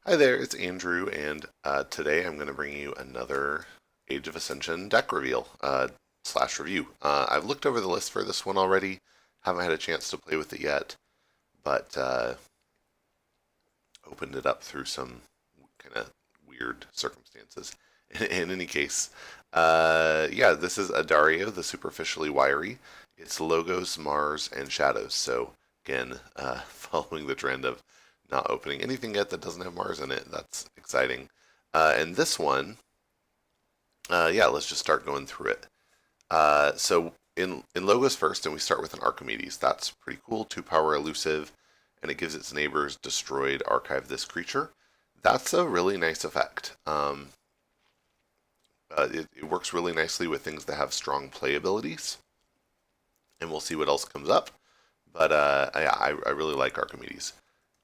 Hi there, it's Andrew, and today I'm going to bring you another Age of Ascension deck reveal slash review. I've looked over the list for this one already, haven't had a chance to play with it yet, but opened it up through some kind of weird circumstances. In any case, yeah, this is Adario, the superficially wiry. It's logos, Mars, and shadows. So again, following the trend of not opening anything yet that doesn't have Mars in it. That's exciting. And this one, yeah, let's just start going through it. So in Logos first, and we start with an Archimedes. That's pretty cool. 2-power elusive, and it gives its neighbors destroyed archive this creature. That's a really nice effect. It works really nicely with things that have strong play abilities, and we'll see what else comes up. But I really like Archimedes.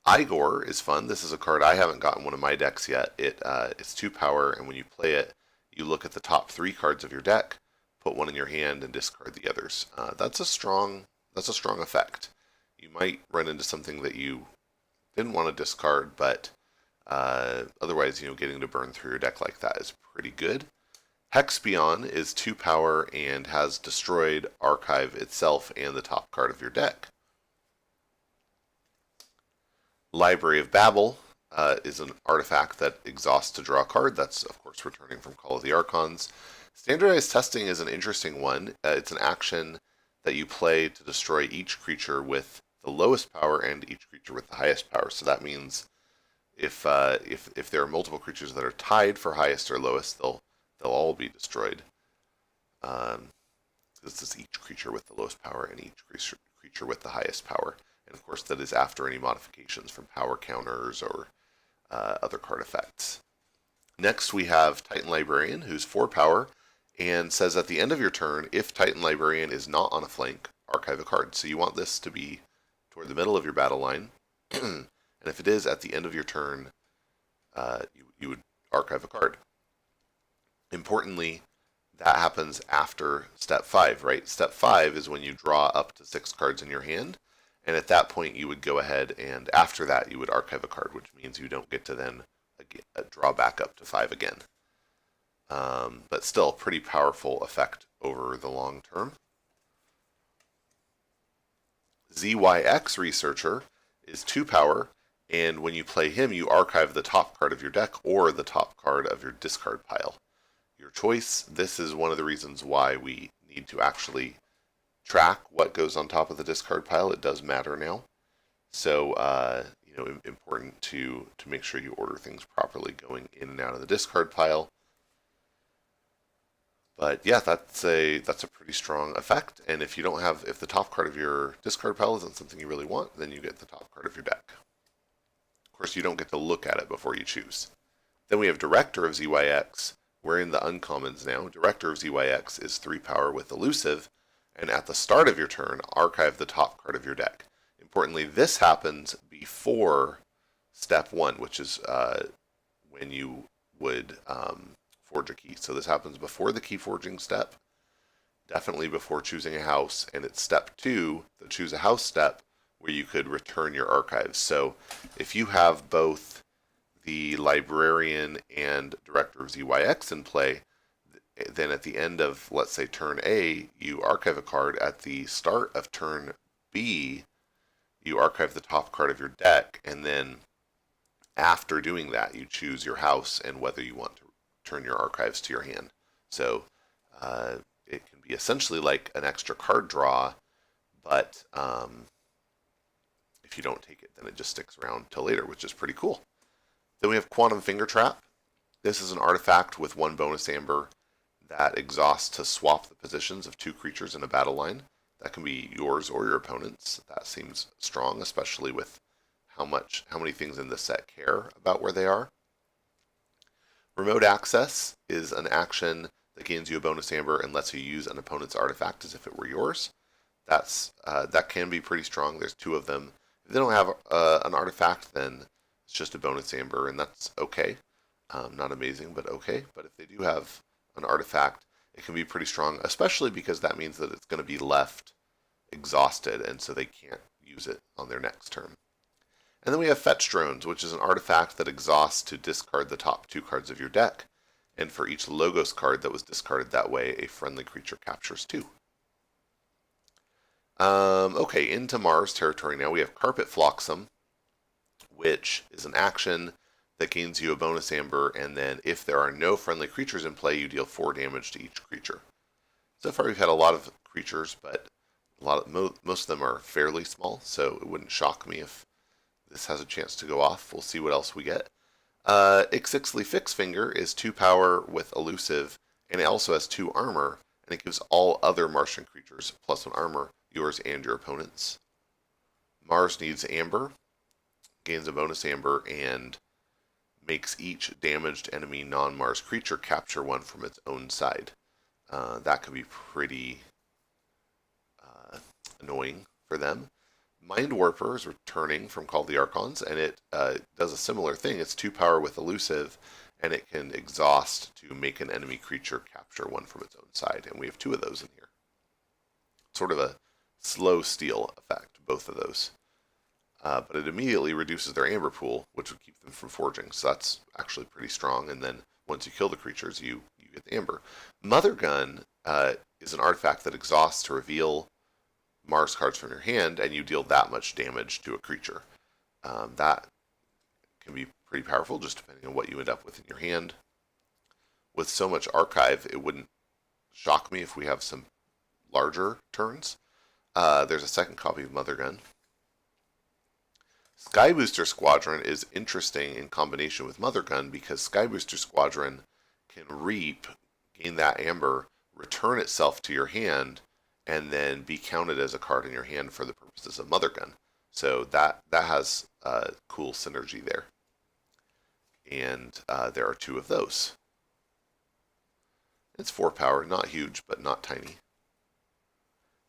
Igor is fun. This is a card I haven't gotten one of my decks yet. It's 2-power, and when you play it, you look at the top 3 cards of your deck, put one in your hand, and discard the others. That's a strong effect. You might run into something that you didn't want to discard, but otherwise, getting to burn through your deck like that is pretty good. Hexbion is 2-power and has destroyed archive itself and the top card of your deck. Library of Babel is an artifact that exhausts to draw a card. That's, of course, returning from Call of the Archons. Standardized Testing is an interesting one. It's an action that you play to destroy each creature with the lowest power and each creature with the highest power. So that means if there are multiple creatures that are tied for highest or lowest, they'll all be destroyed. This is each creature with the lowest power and each creature with the highest power. And of course, that is after any modifications from power counters or other card effects. Next, we have Titan Librarian, who's 4-power, and says at the end of your turn, if Titan Librarian is not on a flank, archive a card. So you want this to be toward the middle of your battle line. And if it is at the end of your turn, you would archive a card. Importantly, that happens after step 5, right? Step 5 is when you draw up to 6 cards in your hand. And at that point, you would go ahead and after that, you would archive a card, which means you don't get to then draw back up to 5 again. But still, pretty powerful effect over the long term. ZYX Researcher is 2-power, and when you play him, you archive the top card of your deck or the top card of your discard pile. Your choice. This is one of the reasons why we need to actually track what goes on top of the discard pile. It does matter now. So, important to make sure you order things properly going in and out of the discard pile. But yeah, that's a pretty strong effect. And if the top card of your discard pile isn't something you really want, then you get the top card of your deck. Of course, you don't get to look at it before you choose. Then we have Director of ZYX. We're in the uncommons now. Director of ZYX is 3-power with elusive, and at the start of your turn, archive the top card of your deck. Importantly, this happens before step 1, which is when you would forge a key. So this happens before the key forging step, definitely before choosing a house, and it's step 2, the choose a house step, where you could return your archives. So if you have both the Librarian and Director of ZYX in play, then at the end of, let's say, turn A, you archive a card. At the start of turn B, you archive the top card of your deck, and then after doing that, you choose your house and whether you want to turn your archives to your hand. So it can be essentially like an extra card draw, but if you don't take it, then it just sticks around till later, which is pretty cool. Then we have Quantum Finger Trap. This is an artifact with 1 bonus aember that exhausts to swap the positions of 2 creatures in a battle line. That can be yours or your opponent's. That seems strong, especially with how many things in this set care about where they are. Remote Access is an action that gains you a bonus aember and lets you use an opponent's artifact as if it were yours. That can be pretty strong. There's 2 of them. If they don't have an artifact, then it's just a bonus aember, and that's okay. Not amazing, but okay. But if they do have an artifact, it can be pretty strong, especially because that means that it's going to be left exhausted, and so they can't use it on their next turn. And then we have Fetch Drones, which is an artifact that exhausts to discard the top 2 cards of your deck. And for each Logos card that was discarded that way, a friendly creature captures 2. Okay, into Mars territory now. We have Carpet Flotsam, which is an action that gains you a bonus amber, and then if there are no friendly creatures in play, you deal 4 damage to each creature. So far we've had a lot of creatures, but most of them are fairly small, so it wouldn't shock me if this has a chance to go off. We'll see what else we get. Ixixli Fixfinger is 2 power with elusive, and it also has 2 armor, and it gives all other Martian creatures +1 armor, yours and your opponent's. Mars needs amber, gains a bonus amber, and makes each damaged enemy non-Mars creature capture 1 from its own side. That could be pretty annoying for them. Mind Warper is returning from Call of the Archons, and it does a similar thing. It's 2 power with elusive, and it can exhaust to make an enemy creature capture 1 from its own side, and we have 2 of those in here. Sort of a slow steal effect, both of those. But it immediately reduces their amber pool, which would keep them from forging, so that's actually pretty strong. And then once you kill the creatures, you get the amber. Mother Gun is an artifact that exhausts to reveal Mars cards from your hand, and you deal that much damage to a creature. That can be pretty powerful, just depending on what you end up with in your hand. With so much archive, it wouldn't shock me if we have some larger turns. There's a second copy of Mother Gun. Sky Booster Squadron is interesting in combination with Mother Gun because Sky Booster Squadron can reap, gain that amber, return itself to your hand, and then be counted as a card in your hand for the purposes of Mother Gun. So that has cool synergy there. And there are 2 of those. It's 4 power, not huge, but not tiny.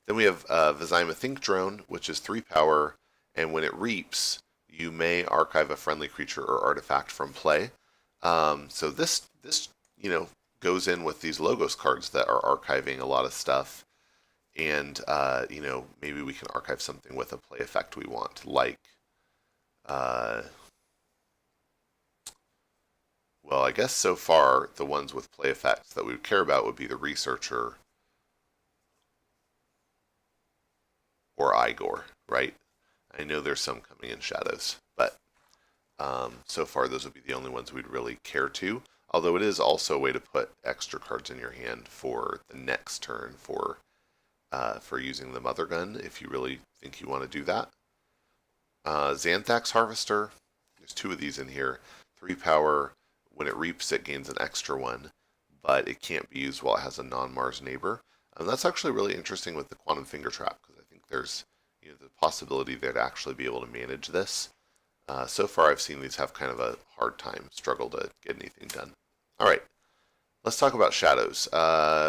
Then we have Vizima Think Drone, which is 3 power, and when it reaps, you may archive a friendly creature or artifact from play. So this goes in with these Logos cards that are archiving a lot of stuff. And, maybe we can archive something with a play effect we want, like, well, I guess so far the ones with play effects that we would care about would be the Researcher or Igor, right? I know there's some coming in Shadows, but so far those would be the only ones we'd really care to. Although it is also a way to put extra cards in your hand for the next turn for using the Mother Gun, if you really think you want to do that. Xanthax Harvester, there's 2 of these in here. 3 power, when it reaps it gains an extra 1, but it can't be used while it has a non-Mars neighbor. And that's actually really interesting with the Quantum Finger Trap, because I think there's the possibility there to actually be able to manage this. So far I've seen these have kind of a hard time, struggle to get anything done. Alright, let's talk about Shadows.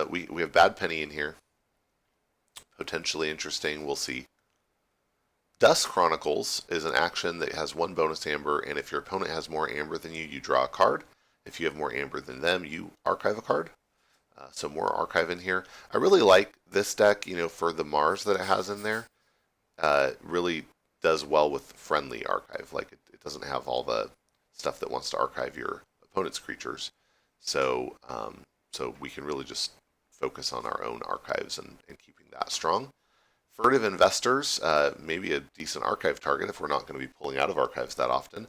We have Bad Penny in here. Potentially interesting, we'll see. Dust Chronicles is an action that has 1 bonus amber, and if your opponent has more amber than you, you draw a card. If you have more amber than them, you archive a card. So more archive in here. I really like this deck, for the Mars that it has in there. Really does well with friendly archive. Like it doesn't have all the stuff that wants to archive your opponent's creatures. So we can really just focus on our own archives and keeping that strong. Furtive Investors, maybe a decent archive target if we're not going to be pulling out of archives that often.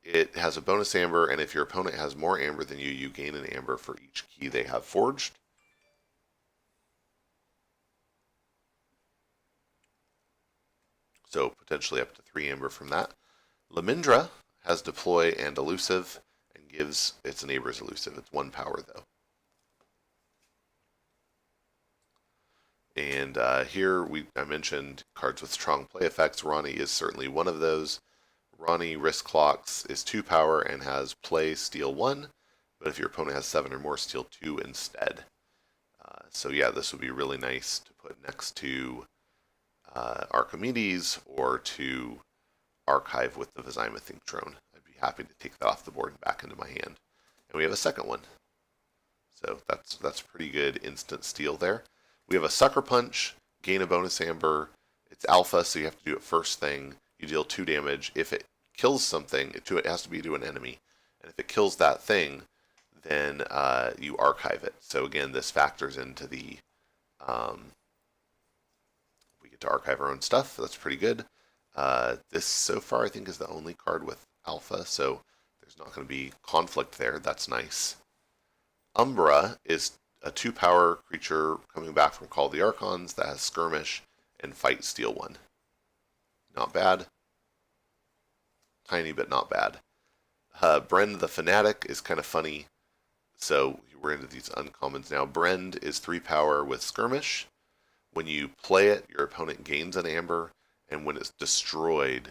It has a bonus amber, and if your opponent has more amber than you, you gain an amber for each key they have forged. So potentially up to 3 amber from that. Lamindra has deploy and elusive, and gives its neighbors elusive. It's 1 power though. And here I mentioned cards with strong play effects. Ronnie is certainly one of those. Ronnie Risk Clocks is 2 power and has play steal 1, but if your opponent has 7 or more, steal 2 instead. So yeah, this would be really nice to put next to Archimedes or to archive with the Vizima Think Drone. I'd be happy to take that off the board and back into my hand. And we have a second one. So that's pretty good instant steal there. We have a Sucker Punch, gain a bonus amber. It's alpha, so you have to do it first thing. You deal 2 damage. If it kills something, it has to be to an enemy, and if it kills that thing, then you archive it. So again, this factors into the we get to archive our own stuff. That's pretty good. This so far I think is the only card with alpha, so there's not going to be conflict there. That's nice. Umbra is a 2-power creature coming back from Call of the Archons that has Skirmish and Fight Steal 1. Not bad. Tiny, but not bad. Brend the Fanatic is kind of funny. So we're into these uncommons now. Brend is 3-power with Skirmish. When you play it, your opponent gains an aember, and when it's destroyed,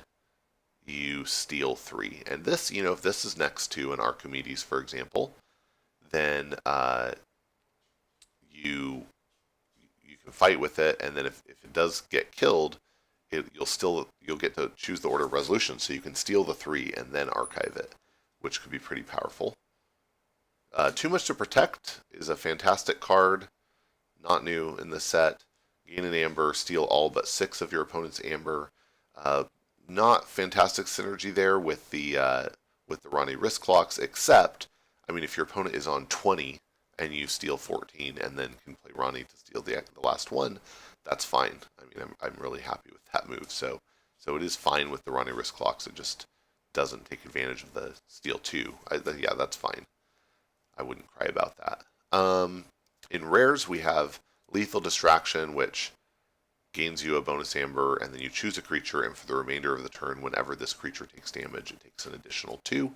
you steal 3. And this, if this is next to an Archimedes, for example, then you can fight with it, and then if it does get killed, you'll get to choose the order of resolution, so you can steal the 3 and then archive it, which could be pretty powerful. Too Much to Protect is a fantastic card, not new in this set. Gain an aember, steal all but 6 of your opponent's aember. Not fantastic synergy there with the Ronnie wrist clocks, except, if your opponent is on 20 and you steal 14 and then can play Ronnie to steal the last one, that's fine. I'm really happy with that move. So it is fine with the Ronnie wrist clocks. It just doesn't take advantage of the steal 2. Yeah, that's fine. I wouldn't cry about that. In rares, we have Lethal Distraction, which gains you a bonus aember, and then you choose a creature, and for the remainder of the turn, whenever this creature takes damage, it takes an additional 2.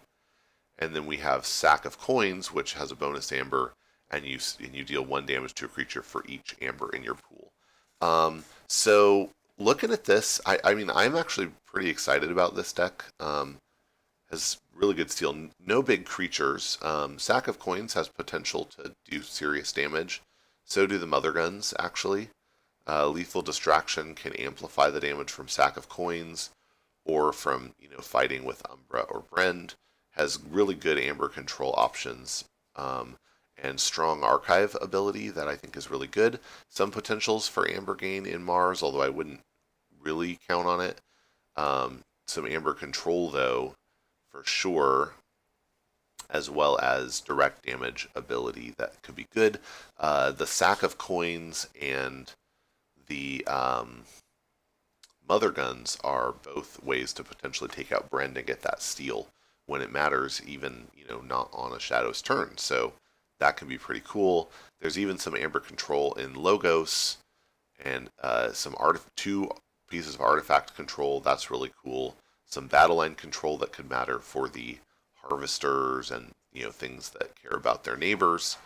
And then we have Sack of Coins, which has a bonus aember, and you deal 1 damage to a creature for each aember in your pool. So looking at this, I'm actually pretty excited about this deck. Has really good steal. No big creatures. Sack of Coins has potential to do serious damage. So do the Mother Guns, actually. Lethal Distraction can amplify the damage from Sack of Coins or from fighting with Umbra or Brend. Has really good Amber control options and strong archive ability that I think is really good. Some potentials for Amber gain in Mars, although I wouldn't really count on it. Some Amber control, though, for sure, as well as direct damage ability that could be good. The Sack of Coins and the Mother Guns are both ways to potentially take out Brend and get that steal when it matters, even not on a Shadow's turn. So that can be pretty cool. There's even some Amber control in Logos and some 2 pieces of artifact control. That's really cool. Some battle line control that could matter for the harvesters and things that care about their neighbors.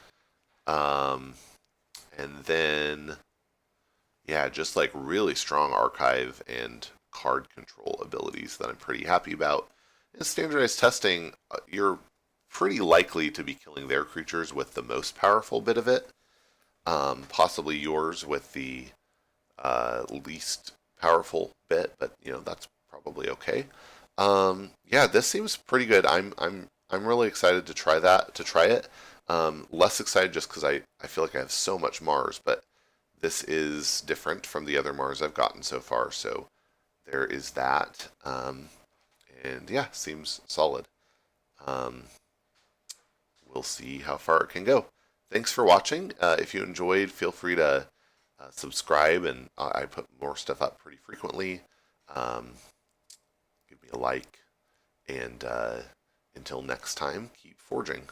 And then just like really strong archive and card control abilities that I'm pretty happy about. In standardized testing, you're pretty likely to be killing their creatures with the most powerful bit of it. Possibly yours with the least powerful bit, but that's probably okay. This seems pretty good. I'm really excited to try it. Less excited just because I feel like I have so much Mars, but this is different from the other Mars I've gotten so far, so there is that. And seems solid. We'll see how far it can go. Thanks for watching. If you enjoyed, feel free to subscribe, and I put more stuff up pretty frequently. Give me a like, and until next time, keep forging.